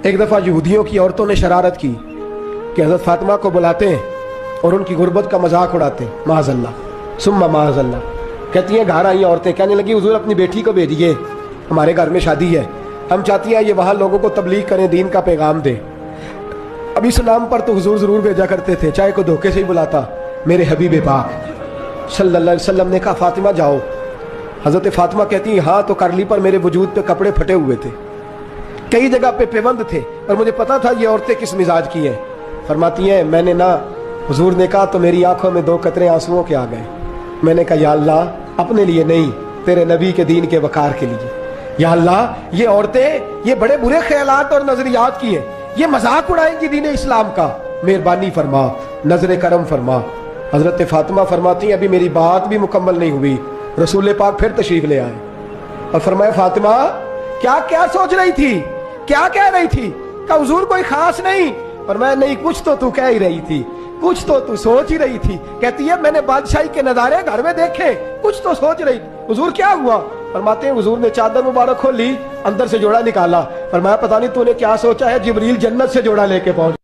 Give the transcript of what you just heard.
ایک دفعہ یہودیوں کی عورتوں نے شرارت کی کہ حضرت فاطمہ کو بلاتے ہیں اور ان کی غربت کا مذاق اڑاتے ہیں، معاذ اللہ ثم معاذ اللہ۔ کہتی ہیں گھر آئی عورتیں کہنے لگی حضور اپنی بیٹی کو بھیجیے، ہمارے گھر میں شادی ہے، ہم چاہتی ہیں یہ وہاں لوگوں کو تبلیغ کریں، دین کا پیغام دیں۔ اب اس نام پر تو حضور ضرور بھیجا کرتے تھے، چاہے کوئی دھوکے سے ہی بلاتا۔ میرے حبیب پاک صلی اللہ علیہ وسلم نے کہا فاطمہ جاؤ۔ حضرت فاطمہ کہتی ہیں ہاں تو کر لی، پر میرے وجود پہ کپڑے پھٹے ہوئے تھے، کئی جگہ پہ پیوند تھے، اور مجھے پتا تھا یہ عورتیں کس مزاج کی ہیں۔ فرماتی ہیں میں نے نا، حضور نے کہا تو میری آنکھوں میں 2 قطرے آنسوؤں کے آ گئے۔ میں نے کہا یا اللہ اپنے لیے نہیں، تیرے نبی کے دین کے وقار کے لیے، یا اللہ یہ عورتیں یہ بڑے برے خیالات اور نظریات کی ہیں، یہ مذاق اڑائیں گی دین اسلام کا، مہربانی فرما، نظر کرم فرما۔ حضرت فاطمہ فرماتی ہیں ابھی میری بات بھی مکمل نہیں ہوئی، رسول پاک پھر تشریف لے آئے اور فرمایا فاطمہ کیا کیا سوچ رہی تھی، کیا کہہ رہی تھی؟ کہ حضور کوئی خاص نہیں۔ فرمایا نہیں کچھ تو تو کہہ ہی رہی تھی، کچھ تو تو سوچ ہی رہی تھی۔ کہتی ہے میں نے بادشاہی کے نظارے گھر میں دیکھے، کچھ تو سوچ رہی تھی۔ حضور کیا ہوا؟ فرماتے ہیں حضور نے چادر مبارک کھولی، اندر سے جوڑا نکالا۔ فرمایا پتہ نہیں تو نے کیا سوچا ہے، جبریل جنت سے جوڑا لے کے پہنچ